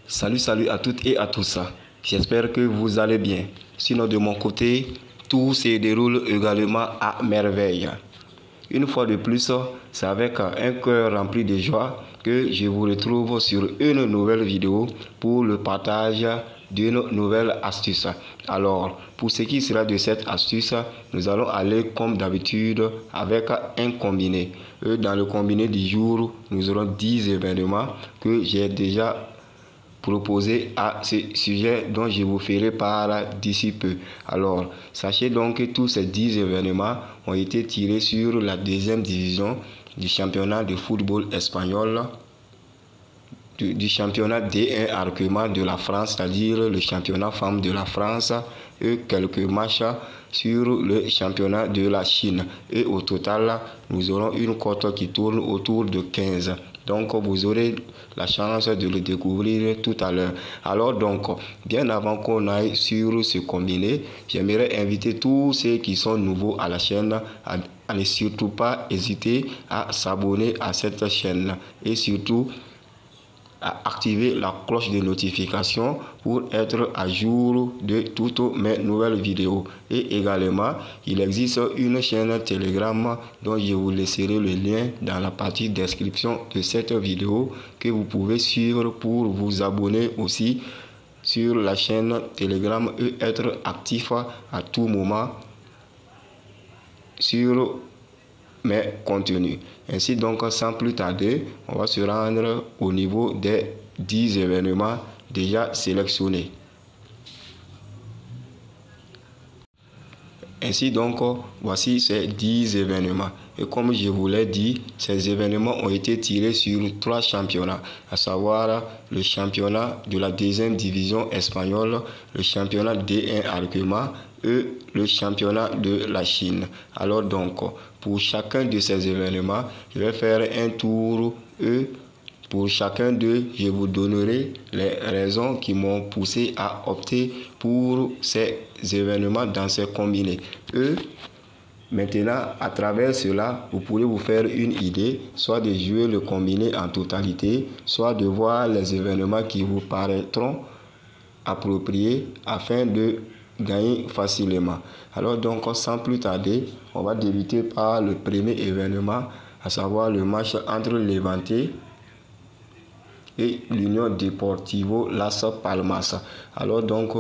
Salut à toutes et à tous. J'espère que vous allez bien. Sinon, de mon côté, tout se déroule également à merveille. Une fois de plus, c'est avec un cœur rempli de joie que je vous retrouve sur une nouvelle vidéo pour le partage d'une nouvelle astuce. Alors, pour ce qui sera de cette astuce, nous allons aller comme d'habitude avec un combiné. Dans le combiné du jour, nous aurons 10 événements que j'ai déjà proposé à ce sujet dont je vous ferai part d'ici peu. Alors, sachez donc que tous ces 10 événements ont été tirés sur la deuxième division du championnat de football espagnol, du championnat D1 Arquement de la France, c'est-à-dire le championnat femmes de la France, et quelques matchs sur le championnat de la Chine. Et au total, nous aurons une cote qui tourne autour de 15. Donc, vous aurez la chance de le découvrir tout à l'heure. Alors donc, bien avant qu'on aille sur ce combiné, j'aimerais inviter tous ceux qui sont nouveaux à la chaîne à ne surtout pas hésiter à s'abonner à cette chaîne. Et surtout, à activer la cloche de notification pour être à jour de toutes mes nouvelles vidéos. Et également, il existe une chaîne Telegram dont je vous laisserai le lien dans la partie description de cette vidéo que vous pouvez suivre pour vous abonner aussi sur la chaîne Telegram et être actif à tout moment sur mes contenus. Ainsi donc, sans plus tarder, on va se rendre au niveau des 10 événements déjà sélectionnés. Ainsi donc, voici ces 10 événements. Et comme je vous l'ai dit, ces événements ont été tirés sur 3 championnats, à savoir le championnat de la deuxième division espagnole, le championnat D1 Arquement et le championnat de la Chine. Alors donc, pour chacun de ces événements, je vais faire un tour et pour chacun d'eux, je vous donnerai les raisons qui m'ont poussé à opter pour ces événements dans ces combinés. Maintenant, à travers cela, vous pourrez vous faire une idée, soit de jouer le combiné en totalité, soit de voir les événements qui vous paraîtront appropriés afin de gagner facilement. Alors donc, sans plus tarder, on va débuter par le premier événement, à savoir le match entre Levante et l'Union Deportivo Las Palmas. Alors donc,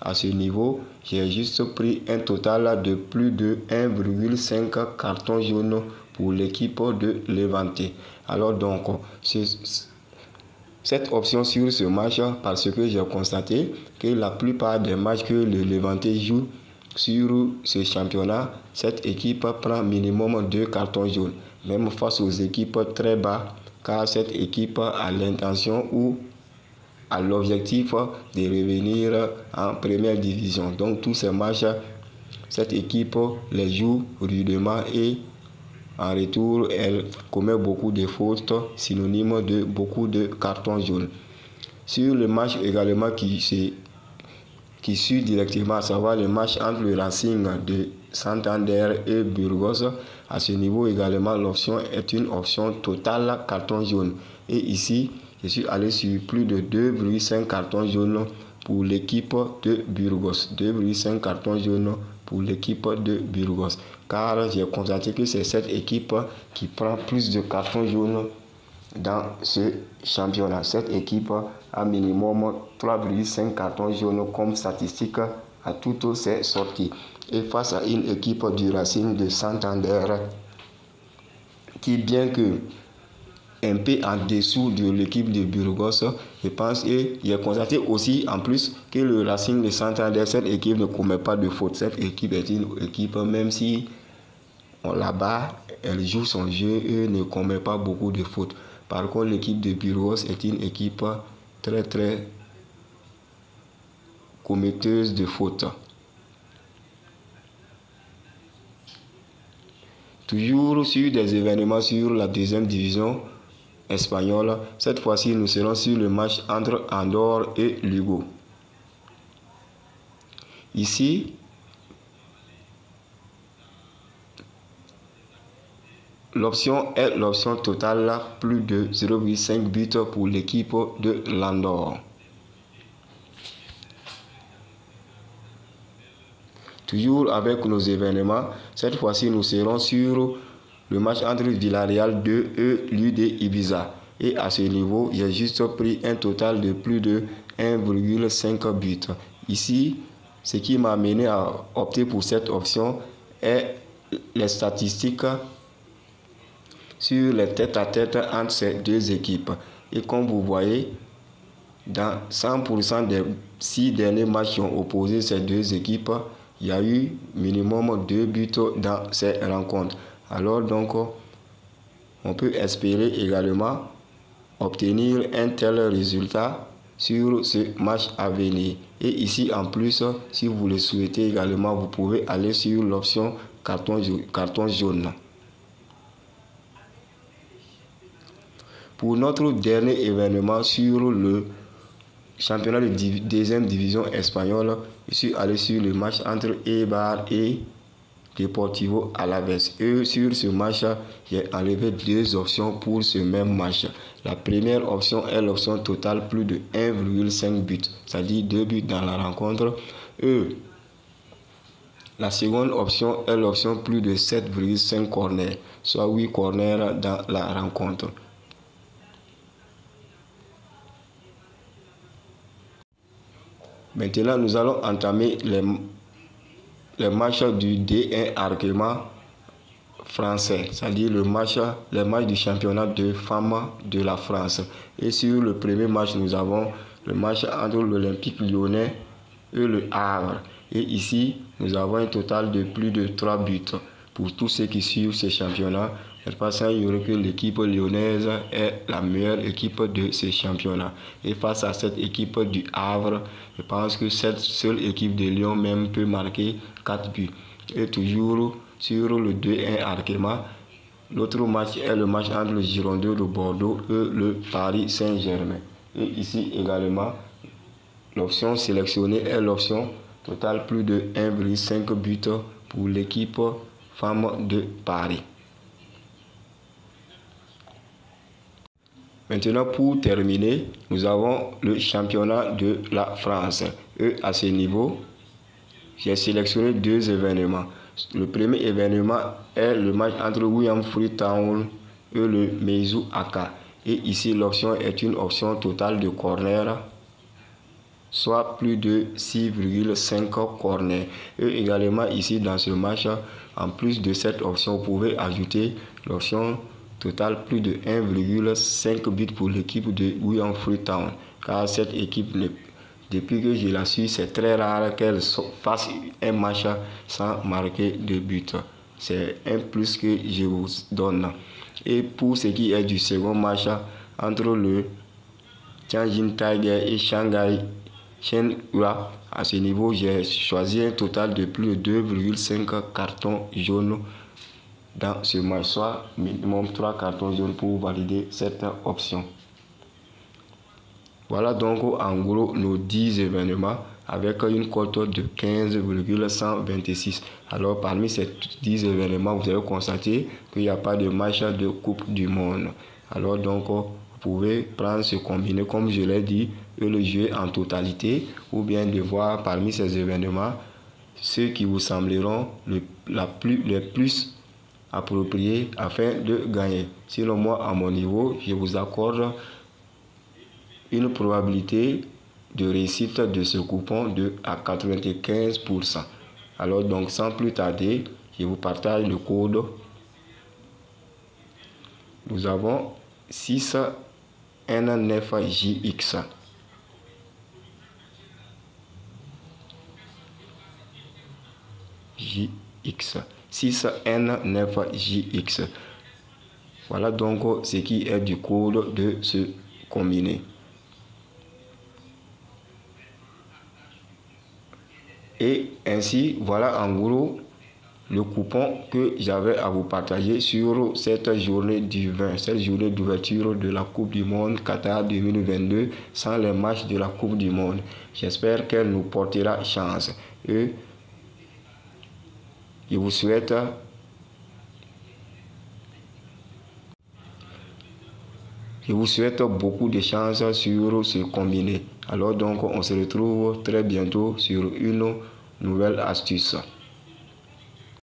à ce niveau, j'ai juste pris un total de plus de 1,5 cartons jaunes pour l'équipe de Levante. Alors donc, cette option sur ce match, parce que j'ai constaté que la plupart des matchs que le Levante joue sur ce championnat, cette équipe prend minimum 2 cartons jaunes, même face aux équipes très bas, car cette équipe a l'intention ou a l'objectif de revenir en première division. Donc tous ces matchs, cette équipe les joue rudement et en retour, elle commet beaucoup de fautes, synonyme de beaucoup de cartons jaunes. Sur le match également qui suit directement, à savoir le match entre le Racing de Santander et Burgos, à ce niveau également, l'option est une option totale carton jaune. Et ici, je suis allé sur plus de 2,5 cartons jaunes pour l'équipe de Burgos. 2,5 cartons jaunes pour l'équipe de Burgos. Car j'ai constaté que c'est cette équipe qui prend plus de cartons jaunes dans ce championnat. Cette équipe a minimum 3,5 cartons jaunes comme statistique à toutes ses sorties. Et face à une équipe du Racing de Santander qui, bien que un peu en dessous de l'équipe de Burgos, je pense, et j'ai constaté aussi en plus que le Racing de Santander, cette équipe ne commet pas de faute. Cette équipe est une équipe, même si on la bat, elle joue son jeu et ne commet pas beaucoup de fautes. Par contre, l'équipe de Burgos est une équipe très commetteuse de fautes. Toujours sur des événements sur la deuxième division espagnole, cette fois-ci nous serons sur le match entre Andorre et Lugo. Ici, l'option est l'option totale, plus de 0,5 buts pour l'équipe de l'Andorre. Toujours avec nos événements, cette fois-ci nous serons sur le match entre Villarreal 2 et l'UD Ibiza. Et à ce niveau, j'ai juste pris un total de plus de 1,5 buts. Ici, ce qui m'a amené à opter pour cette option est les statistiques sur les tête-à-tête entre ces deux équipes. Et comme vous voyez, dans 100% des 6 derniers matchs qui ont opposé ces deux équipes, il y a eu minimum 2 buts dans ces rencontres. Alors donc, on peut espérer également obtenir un tel résultat sur ce match à venir. Et ici en plus, si vous le souhaitez également, vous pouvez aller sur l'option carton jaune. Pour notre dernier événement sur le championnat de deuxième division espagnole, je suis allé sur le match entre Eibar et Deportivo Alavés. Et sur ce match, j'ai enlevé 2 options pour ce même match. La première option est l'option totale plus de 1,5 but, c'est-à-dire 2 buts dans la rencontre. Et la seconde option est l'option plus de 7,5 corners, soit 8 corners dans la rencontre. Maintenant, nous allons entamer les matchs du D1 argument français, c'est-à-dire les matchs du championnat de femmes de la France. Et sur le premier match, nous avons le match entre l'Olympique Lyonnais et le Havre. Et ici, nous avons un total de plus de 3 buts. Pour tous ceux qui suivent ce championnat, il pas sans ignorer que l'équipe lyonnaise est la meilleure équipe de ce championnat. Et face à cette équipe du Havre, je pense que cette seule équipe de Lyon même peut marquer 4 buts. Et toujours sur le 2-1 argument, l'autre match est le match entre le Girondins de Bordeaux et le Paris Saint-Germain. Et ici également, l'option sélectionnée est l'option totale plus de 1,5 but pour l'équipe femme de Paris. Maintenant, pour terminer, nous avons le championnat de la France. Et à ce niveau, j'ai sélectionné 2 événements. Le premier événement est le match entre William Freetown et le Meizu Aka. Et ici, l'option est une option totale de corner, soit plus de 6,5 corners. Et également ici, dans ce match, en plus de cette option, vous pouvez ajouter l'option total plus de 1,5 but pour l'équipe de William Freetown. Car cette équipe, depuis que je la suis, c'est très rare qu'elle fasse un match sans marquer de but. C'est un plus que je vous donne. Et pour ce qui est du second match entre le Tianjin Tiger et Shanghai Shenhua, à ce niveau, j'ai choisi un total de plus de 2,5 cartons jaunes dans ce match, soit minimum 3 cartons jaunes pour valider cette option. Voilà donc en gros nos 10 événements avec une cote de 15,126. Alors parmi ces 10 événements, vous allez constater qu'il n'y a pas de match de Coupe du Monde. Alors donc vous pouvez prendre ce combiné comme je l'ai dit et le jouer en totalité, ou bien de voir parmi ces événements ceux qui vous sembleront les plus appropriés afin de gagner. Sinon moi à mon niveau, je vous accorde une probabilité de réussite de ce coupon à 95%. Alors donc sans plus tarder, je vous partage le code. Nous avons 6N9JX. JX 6N9JX. Voilà donc ce qui est du code de ce combiné. Et ainsi, voilà en gros le coupon que j'avais à vous partager sur cette journée du 20, cette journée d'ouverture de la Coupe du Monde Qatar 2022 sans les matchs de la Coupe du Monde. J'espère qu'elle nous portera chance. Et je vous souhaite beaucoup de chance sur ce combiné. Alors donc, on se retrouve très bientôt sur une nouvelle astuce.